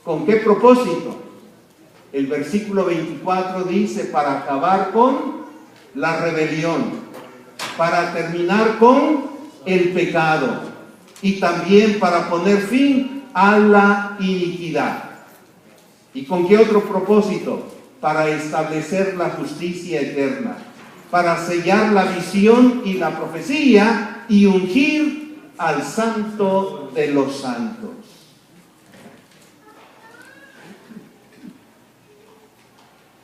¿Con qué propósito? El versículo 24 dice, para acabar con la rebelión, para terminar con el pecado y también para poner fin a la iniquidad. ¿Y con qué otro propósito? Para establecer la justicia eterna, para sellar la visión y la profecía y ungir al Santo de los santos.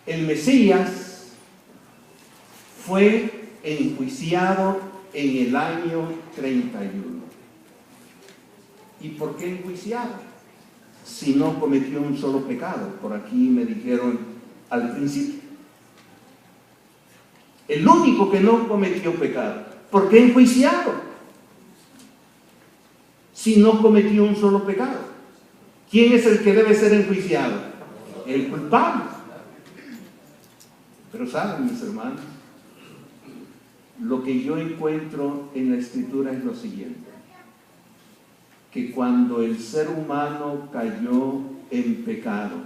El Mesías fue enjuiciado en el año 31. ¿Y por qué enjuiciado? Si no cometió un solo pecado. Por aquí me dijeron al principio. El único que no cometió pecado. ¿Por qué enjuiciado? Si no cometió un solo pecado. ¿Quién es el que debe ser enjuiciado? El culpable. Pero saben, mis hermanos, lo que yo encuentro en la Escritura es lo siguiente: que cuando el ser humano cayó en pecado,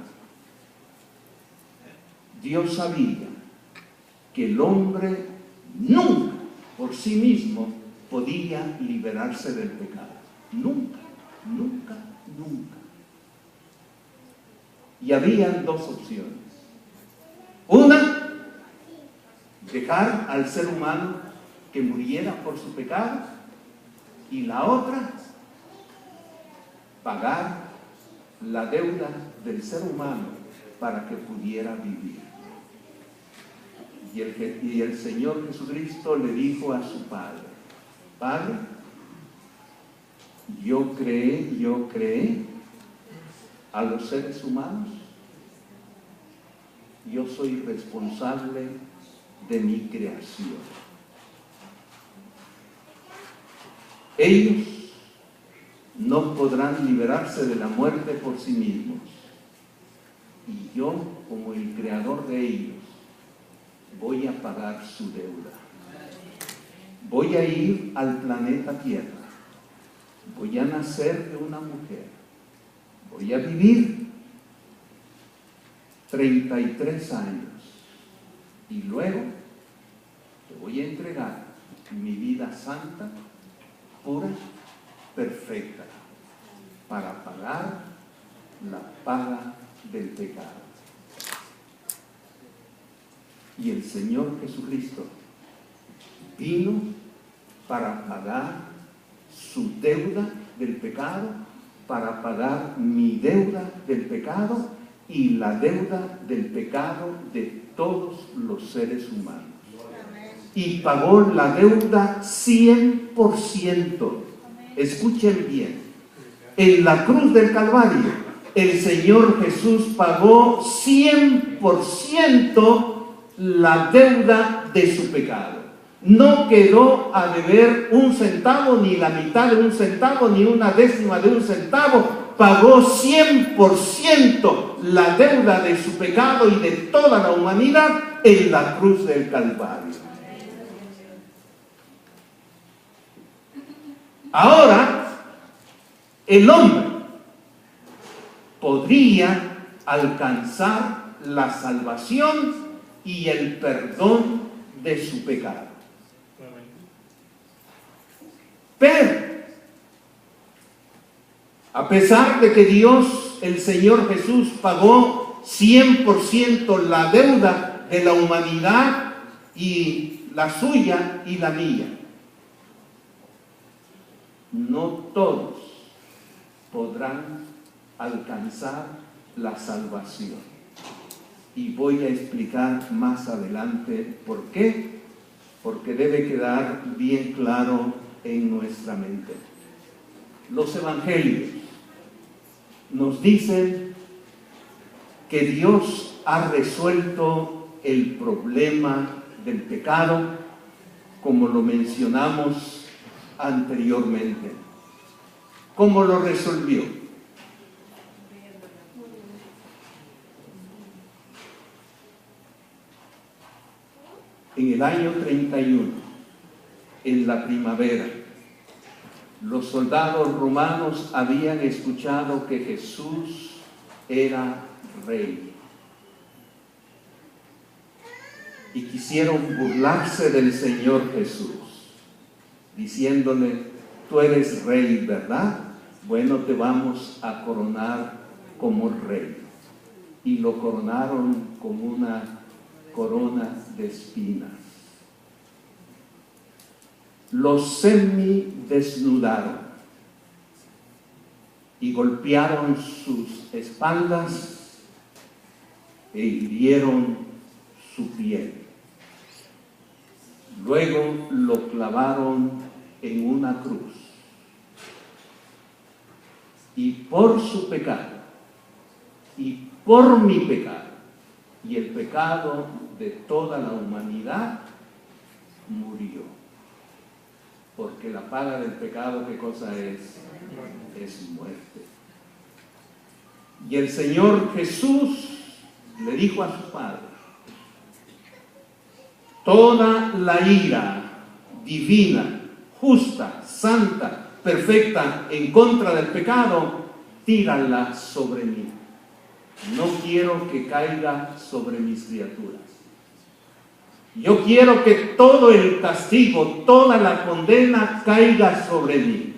Dios sabía que el hombre nunca por sí mismo podía liberarse del pecado. Nunca, nunca, nunca. Y habían dos opciones. Una, dejar al ser humano que muriera por su pecado, y la otra, pagar la deuda del ser humano para que pudiera vivir. Y el Señor Jesucristo le dijo a su Padre: Padre, yo creé a los seres humanos, yo soy responsable de mi creación. Ellos no podrán liberarse de la muerte por sí mismos. Y yo, como el creador de ellos, voy a pagar su deuda. Voy a ir al planeta Tierra. Voy a nacer de una mujer. Voy a vivir 33 años. Y luego te voy a entregar mi vida santa, pura, perfecta, para pagar la paga del pecado. Y el Señor Jesucristo vino para pagar su deuda del pecado, para pagar mi deuda del pecado y la deuda del pecado de todos los seres humanos. Y pagó la deuda 100%. Escuchen bien. En la cruz del Calvario, el Señor Jesús pagó 100% la deuda de su pecado. No quedó a deber un centavo, ni la mitad de un centavo, ni una décima de un centavo. Pagó 100% la deuda de su pecado y de toda la humanidad en la cruz del Calvario. Ahora, el hombre podría alcanzar la salvación y el perdón de su pecado. Pero, a pesar de que Dios, el Señor Jesús, pagó 100% la deuda de la humanidad, y la suya y la mía, no todos podrán alcanzar la salvación. Y voy a explicar más adelante por qué, porque debe quedar bien claro en nuestra mente. Los evangelios nos dicen que Dios ha resuelto el problema del pecado, como lo mencionamos anteriormente. ¿Cómo lo resolvió? En el año 31, en la primavera, los soldados romanos habían escuchado que Jesús era rey. Y quisieron burlarse del Señor Jesús, diciéndole: tú eres rey, ¿verdad? Bueno, te vamos a coronar como rey. Y lo coronaron con una corona de espinas. Lo semidesnudaron y golpearon sus espaldas e hirieron su piel. Luego lo clavaron en una cruz. Y por su pecado, y por mi pecado, y el pecado de toda la humanidad, murió. Porque la paga del pecado, ¿qué cosa es? Es muerte. Y el Señor Jesús le dijo a su Padre: toda la ira divina, justa, santa, perfecta en contra del pecado, tírala sobre mí. No quiero que caiga sobre mis criaturas. Yo quiero que todo el castigo, toda la condena caiga sobre mí.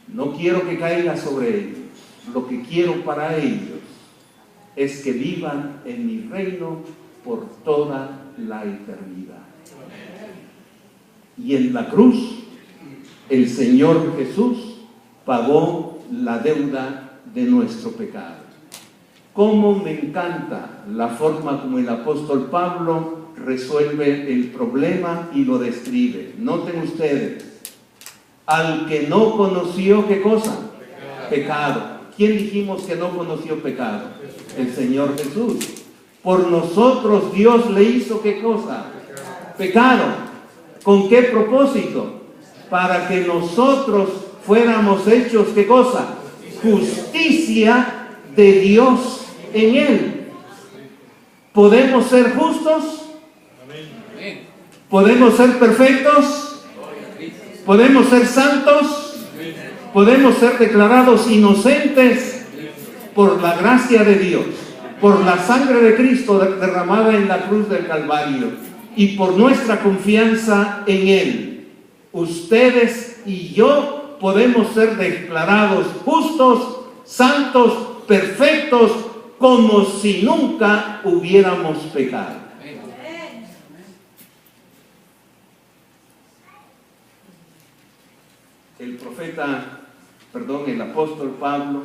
No quiero que caiga sobre ellos. Lo que quiero para ellos es que vivan en mi reino por toda la eternidad. Y en la cruz, el Señor Jesús pagó la deuda de nuestro pecado. Cómo me encanta la forma como el apóstol Pablo resuelve el problema y lo describe. Noten ustedes: al que no conoció, ¿qué cosa? Pecado. ¿Quién dijimos que no conoció pecado? El Señor Jesús. Por nosotros Dios le hizo, ¿qué cosa? Pecado. ¿Con qué propósito? Para que nosotros fuéramos hechos, ¿qué cosa? Justicia de Dios en Él. ¿Podemos ser justos? ¿Podemos ser perfectos? ¿Podemos ser santos? ¿Podemos ser declarados inocentes? Por la gracia de Dios, por la sangre de Cristo derramada en la cruz del Calvario y por nuestra confianza en Él. Ustedes y yo podemos ser declarados justos, santos, perfectos, como si nunca hubiéramos pecado. El apóstol Pablo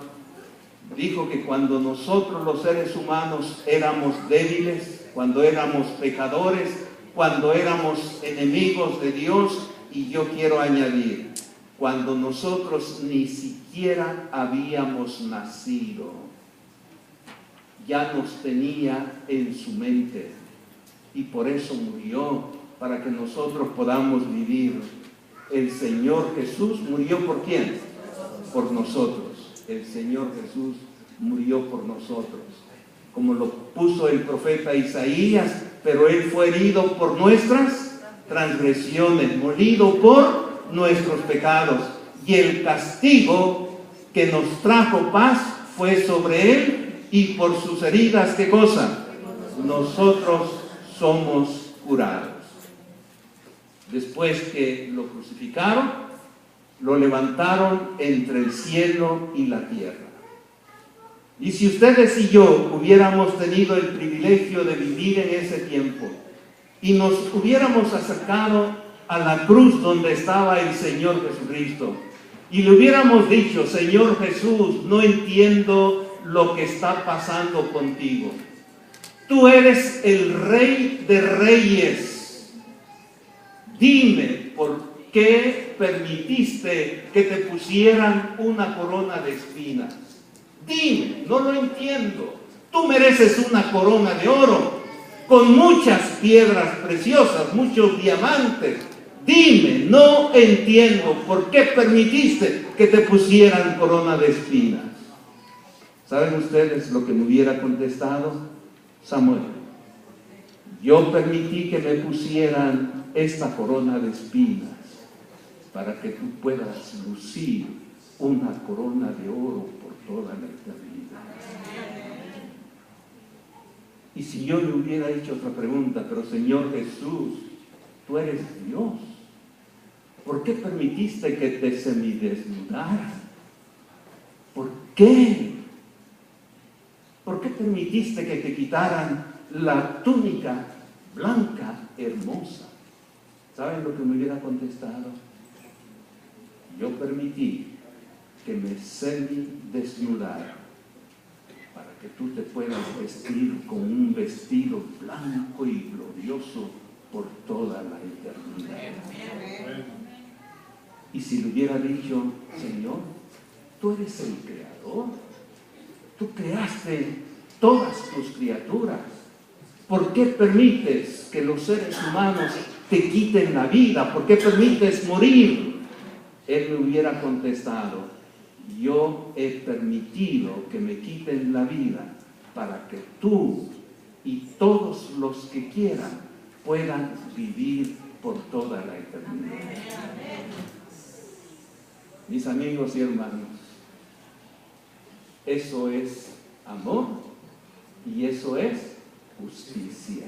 dijo que cuando nosotros los seres humanos éramos débiles, cuando éramos pecadores, cuando éramos enemigos de Dios, y yo quiero añadir, cuando nosotros ni siquiera habíamos nacido, ya nos tenía en su mente y por eso murió, para que nosotros podamos vivir. El Señor Jesús murió ¿por quién? Por nosotros. El Señor Jesús murió por nosotros, como lo puso el profeta Isaías: pero Él fue herido por nuestras transgresiones, molido por nuestros pecados, y el castigo que nos trajo paz fue sobre Él, y por sus heridas, ¿qué cosa? Nosotros somos curados. Después que lo crucificaron, lo levantaron entre el cielo y la tierra. Y si ustedes y yo hubiéramos tenido el privilegio de vivir en ese tiempo y nos hubiéramos acercado a la cruz donde estaba el Señor Jesucristo y le hubiéramos dicho: Señor Jesús, no entiendo lo que está pasando contigo. Tú eres el Rey de Reyes. Dime, ¿por qué permitiste que te pusieran una corona de espinas? Dime, no lo entiendo. Tú mereces una corona de oro, con muchas piedras preciosas, muchos diamantes. Dime, no entiendo por qué permitiste que te pusieran corona de espinas. ¿Saben ustedes lo que me hubiera contestado Samuel? Yo permití que me pusieran esta corona de espinas para que tú puedas lucir una corona de oro por toda la eternidad. Y si yo le hubiera hecho otra pregunta, pero Señor Jesús, tú eres Dios, ¿por qué permitiste que te semidesnudaras? ¿Por qué? ¿Por qué permitiste que te quitaran la túnica blanca, hermosa? ¿Saben lo que me hubiera contestado? Yo permití que me semidesnudara para que tú te puedas vestir con un vestido blanco y glorioso por toda la eternidad. Y si le hubiera dicho, Señor, tú eres el creador, tú creaste todas tus criaturas, ¿por qué permites que los seres humanos te quiten la vida? ¿Por qué permites morir? Él me hubiera contestado, yo he permitido que me quiten la vida para que tú y todos los que quieran puedan vivir por toda la eternidad. Mis amigos y hermanos, eso es amor y eso es justicia.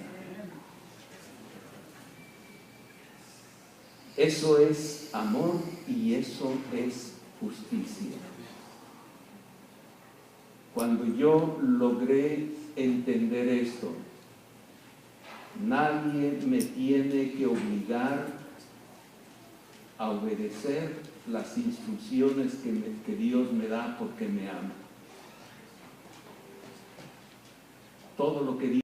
Eso es amor y eso es justicia. Cuando yo logré entender esto, nadie me tiene que obligar a obedecer las instrucciones que Dios me da porque me ama. Todo lo que